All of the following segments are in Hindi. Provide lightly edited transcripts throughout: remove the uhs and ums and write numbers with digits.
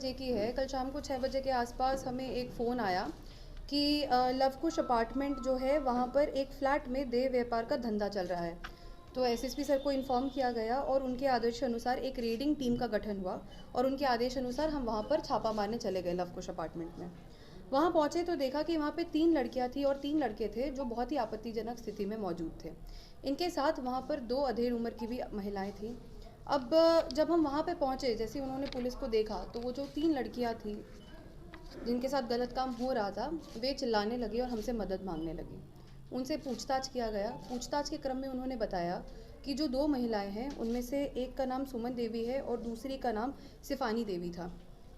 बजे की है। कल शाम को 6 बजे के आसपास हमें एक फ़ोन आया कि लवकुश अपार्टमेंट जो है वहाँ पर एक फ़्लैट में देह व्यापार का धंधा चल रहा है। तो एसएसपी सर को इन्फॉर्म किया गया और उनके आदेश अनुसार एक रेडिंग टीम का गठन हुआ और उनके आदेश अनुसार हम वहाँ पर छापा मारने चले गए लवकुश अपार्टमेंट में। वहाँ पहुँचे तो देखा कि वहाँ पे 3 लड़कियाँ थी और 3 लड़के थे जो बहुत ही आपत्तिजनक स्थिति में मौजूद थे। इनके साथ वहाँ पर 2 अधेड़ उम्र की भी महिलाएं थीं। अब जब हम वहाँ पे पहुँचे, जैसे उन्होंने पुलिस को देखा तो वो जो 3 लड़कियाँ थी जिनके साथ गलत काम हो रहा था, वे चिल्लाने लगी और हमसे मदद मांगने लगी। उनसे पूछताछ किया गया। पूछताछ के क्रम में उन्होंने बताया कि जो 2 महिलाएं हैं उनमें से एक का नाम सुमन देवी है और दूसरी का नाम सिफानी देवी था।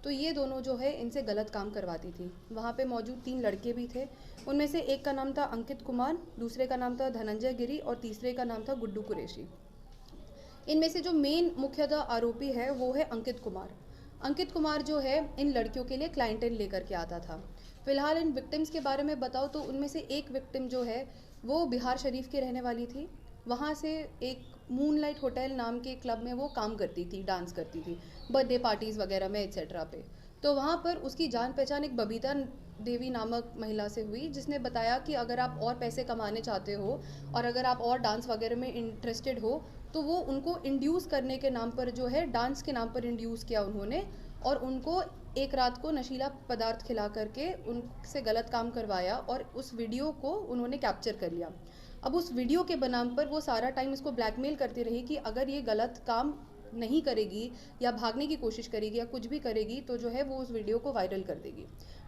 तो ये दोनों जो है इनसे गलत काम करवाती थी। वहाँ पे मौजूद 3 लड़के भी थे। उनमें से एक का नाम था अंकित कुमार, दूसरे का नाम था धनंजय गिरी और तीसरे का नाम था गुड्डू कुरैशी। इनमें से जो मेन मुख्यतः आरोपी है वो है अंकित कुमार। अंकित कुमार जो है इन लड़कियों के लिए क्लाइंटेल लेकर के आता था। फिलहाल इन विक्टिम्स के बारे में बताओ तो उनमें से एक विक्टिम जो है वो बिहार शरीफ की रहने वाली थी। वहाँ से एक मूनलाइट होटल नाम के क्लब में वो काम करती थी, डांस करती थी बर्थडे पार्टीज़ वगैरह में एक्सेट्रा पे। तो वहाँ पर उसकी जान पहचान एक बबीता देवी नामक महिला से हुई, जिसने बताया कि अगर आप और पैसे कमाने चाहते हो और अगर आप और डांस वगैरह में इंटरेस्टेड हो तो वो उनको इंड्यूस करने के नाम पर जो है डांस के नाम पर इंड्यूस किया उन्होंने और उनको एक रात को नशीला पदार्थ खिला करके उनसे गलत काम करवाया और उस वीडियो को उन्होंने कैप्चर कर लिया। अब उस वीडियो के बनाम पर वो सारा टाइम इसको ब्लैकमेल करती रही कि अगर ये गलत काम नहीं करेगी या भागने की कोशिश करेगी या कुछ भी करेगी तो जो है वो उस वीडियो को वायरल कर देगी।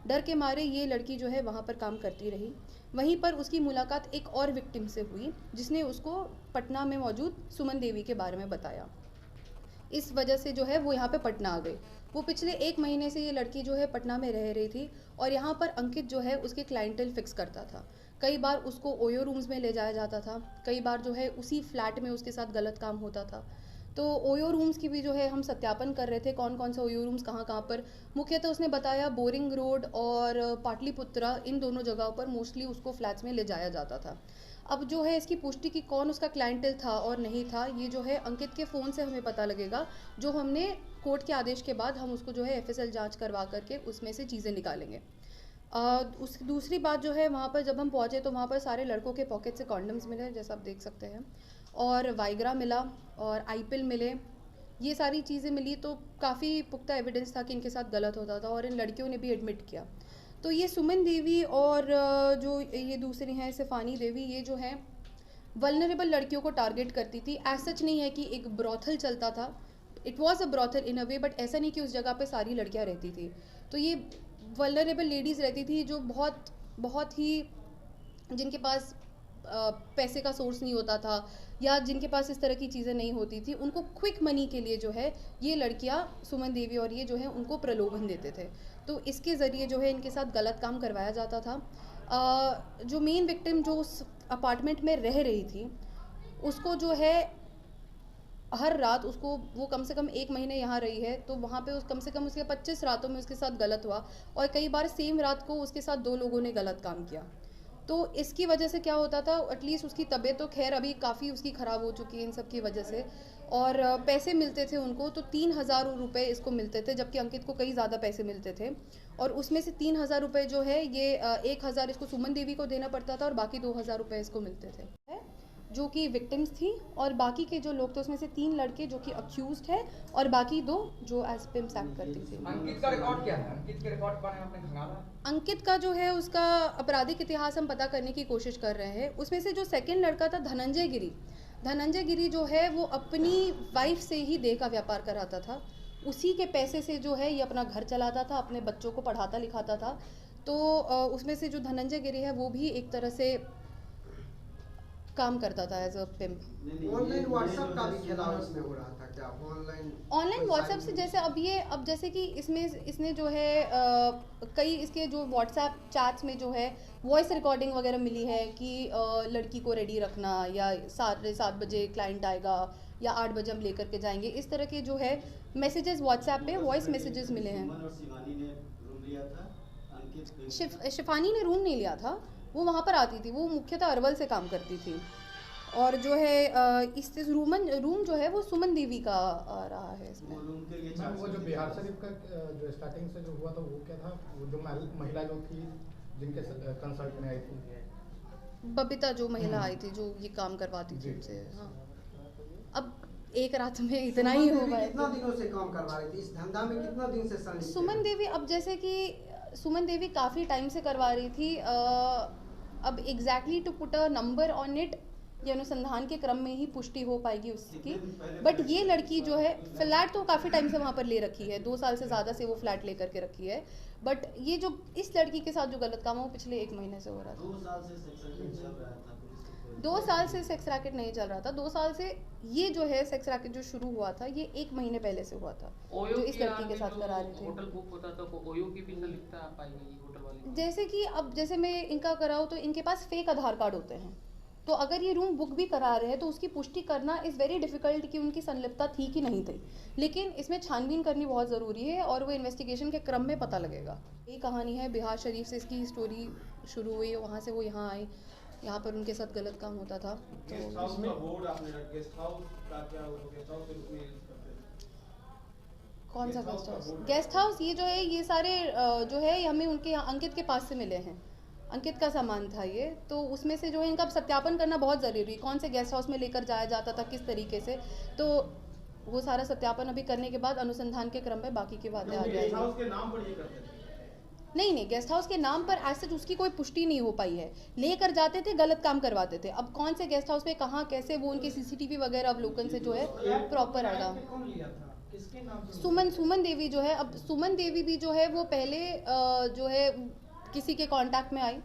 डर के मारे ये लड़की जो है वहाँ पर काम करती रही। वहीं पर उसकी मुलाकात एक और विक्टिम से हुई जिसने उसको पटना में मौजूद सुमन देवी के बारे में बताया। इस वजह से जो है वो यहाँ पे पटना आ गई। वो पिछले 1 महीने से ये लड़की जो है पटना में रह रही थी और यहाँ पर अंकित जो है उसके क्लाइंटल फिक्स करता था। कई बार उसको ओयो रूम्स में ले जाया जाता था, कई बार जो है उसी फ्लैट में उसके साथ गलत काम होता था। तो ओयो रूम्स की भी जो है हम सत्यापन कर रहे थे, कौन कौन से ओयो रूम्स कहाँ कहाँ पर। मुख्यतः उसने बताया बोरिंग रोड और पाटलिपुत्रा, इन दोनों जगहों पर मोस्टली उसको फ्लैट्स में ले जाया जाता था। अब जो है इसकी पुष्टि की कौन उसका क्लाइंटल था और नहीं था, ये जो है अंकित के फ़ोन से हमें पता लगेगा, जो हमने कोर्ट के आदेश के बाद हम उसको जो है एफएसएल जांच करवा करके उसमें से चीज़ें निकालेंगे। उस दूसरी बात जो है, वहाँ पर जब हम पहुँचे तो वहाँ पर सारे लड़कों के पॉकेट से कॉन्डम्स मिले जैसा आप देख सकते हैं, और वाइग्रा मिला और आईपिल मिले। ये सारी चीज़ें मिली तो काफ़ी पुख्ता एविडेंस था कि इनके साथ गलत होता था और इन लड़कियों ने भी एडमिट किया। तो ये सुमन देवी और जो ये दूसरी हैं सिफानी देवी, ये जो हैं वल्नरेबल लड़कियों को टारगेट करती थी। एज सच नहीं है कि एक ब्रॉथल चलता था, it was a brothel in a way, but ऐसा नहीं कि उस जगह पे सारी लड़कियां रहती थी। तो ये वल्नरेबल लेडीज़ रहती थी जो बहुत बहुत ही, जिनके पास पैसे का सोर्स नहीं होता था या जिनके पास इस तरह की चीज़ें नहीं होती थी, उनको क्विक मनी के लिए जो है ये लड़कियां सुमन देवी और ये जो है उनको प्रलोभन देते थे। तो इसके ज़रिए जो है इनके साथ गलत काम करवाया जाता था। जो मेन विक्टिम जो उस अपार्टमेंट में रह रही थी, उसको जो है हर रात उसको, वो कम से कम 1 महीने यहाँ रही है तो वहाँ पे उस कम से कम उसके 25 रातों में उसके साथ गलत हुआ और कई बार सेम रात को उसके साथ 2 लोगों ने गलत काम किया। तो इसकी वजह से क्या होता था, एटलीस्ट उसकी तबीयत तो खैर अभी काफ़ी उसकी ख़राब हो चुकी है इन सब की वजह से, और पैसे मिलते थे उनको तो 3,000 रुपये इसको मिलते थे, जबकि अंकित को कई ज़्यादा पैसे मिलते थे। और उसमें से 3,000 रुपये जो है ये 1,000 इसको सुमन देवी को देना पड़ता था और बाकी 2,000 रुपये इसको मिलते थे, जो कि विक्टिम्स थी। और बाकी के जो लोग थे उसमें से 3 लड़के जो कि अक्यूज्ड है और बाकी 2 जो एज पिम्स एक्ट करती थी। अंकित का रिकॉर्ड क्या है? अंकित के रिकॉर्ड के बारे में आपने खंगाला? अंकित का जो है उसका आपराधिक इतिहास हम पता करने की कोशिश कर रहे हैं। उसमें से जो सेकंड लड़का था धनंजय गिरी, धनंजय गिरी जो है वो अपनी वाइफ से ही देह का व्यापार कराता था। उसी के पैसे से जो है ये अपना घर चलाता था, अपने बच्चों को पढ़ाता लिखाता था। तो उसमें से जो धनंजय गिरी है वो भी एक तरह से काम करता था as a pimp. Online WhatsApp का भी खेला उसमें हो रहा था क्या? ऑनलाइन व्हाट्सएप से जैसे अब जैसे कि इसमें इसने जो है कई इसके जो व्हाट्सएप चैट्स में जो है वॉइस रिकॉर्डिंग वगैरह मिली है कि लड़की को रेडी रखना, या 7:30 क्लाइंट आएगा या 8 बजे हम लेकर के जाएंगे, इस तरह के जो है मैसेजेस व्हाट्सएप पे वॉइस मैसेजेस मिले हैं। शिफानी ने रूम नहीं लिया था, वो वहाँ पर आती थी, वो मुख्यतः अरवल से काम करती थी। और जो है इस रूम जो है वो सुमन देवी का रहा है इसमें। मैम वो जो बिहार शरीफ का जो स्टार्टिंग से जो हुआ था वो क्या था, वो जो महिला जो थी जिनके कंसल्ट में आई थी, बबीता जो महिला आई थी जो ये काम करवाती थी उनसे। हाँ, अब एक रात में इतना ही हो पाया। कितना दिनों से काम करवा रही थी इस धंधा में, कितना दिन से संलिप्त सुमन देवी, अब जैसे कि सुमन देवी काफ़ी टाइम से करवा रही थी। अब exactly to put a number on it, ये अनुसंधान के क्रम में ही पुष्टि हो पाएगी उसकी। बट ये लड़की जो है फ्लैट तो काफ़ी टाइम से वहाँ पर ले रखी है, 2 साल से ज़्यादा से वो फ्लैट लेकर के रखी है। बट ये जो इस लड़की के साथ जो गलत काम है वो पिछले 1 महीने से हो रहा था। 2 साल से सेक्स रैकेट चल रहा था। 2 साल से सेक्स रैकेट नहीं चल रहा था, 2 साल से ये जो है सेक्स रैकेट जो शुरू हुआ था ये 1 महीने पहले से हुआ था, जो इस लड़की के साथ करा रहे थे। होटल बुक होता था तो ओयो की भी संलिप्तता पाई गई होटल वाले। जैसे कि अब जैसे मैं इनका कराऊँ तो इनके पास फेक आधार कार्ड होते हैं, तो अगर ये रूम बुक भी करा रहे हैं तो उसकी पुष्टि करना इज़ वेरी डिफ़िकल्ट कि उनकी संलिप्तता थी कि नहीं थी। लेकिन इसमें छानबीन करनी बहुत ज़रूरी है और वो इन्वेस्टिगेशन के क्रम में पता लगेगा। ये कहानी है, बिहार शरीफ से इसकी स्टोरी शुरू हुई, वहाँ से वो यहाँ आई, यहाँ पर उनके साथ गलत काम होता था। तो इसमें कौन सा गेस्ट हाउस? गेस्ट हाउस ये जो है ये सारे जो है हमें उनके यहाँ अंकित के पास से मिले हैं, अंकित का सामान था ये, तो उसमें से जो है इनका सत्यापन करना बहुत ज़रूरी है, कौन से गेस्ट हाउस में लेकर जाया जाता था, किस तरीके से। तो वो सारा सत्यापन अभी करने के बाद अनुसंधान के क्रम में बाकी की बातें आ जाएंगी। नहीं, गेस्ट हाउस के नाम पर एज सच उसकी कोई पुष्टि नहीं हो पाई है। लेकर जाते थे, गलत काम करवाते थे। अब कौन से गेस्ट हाउस में कहाँ कैसे, वो उनके सीसीटीवी वगैरह अवलोकन से जो है प्रॉपर आएगा। सुमन देवी जो है, अब सुमन देवी भी जो है वो पहले जो है किसी के कांटेक्ट में आई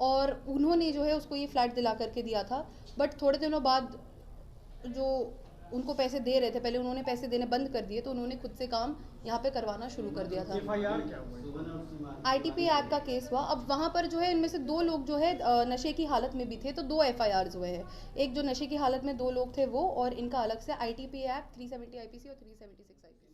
और उन्होंने जो है उसको ये फ्लैट दिला करके दिया था। बट थोड़े दिनों बाद जो उनको पैसे दे रहे थे, पहले उन्होंने पैसे देने बंद कर दिए तो उन्होंने खुद से काम यहाँ पे करवाना शुरू कर दिया था। FIR क्या हुआ? ITP एक्ट का केस हुआ। अब वहाँ पर जो है इनमें से 2 लोग जो है नशे की हालत में भी थे, तो 2 FIRs हुए हैं। एक जो नशे की हालत में 2 लोग थे वो, और इनका अलग से ITP एक्ट 370 IPC और 376 IPC।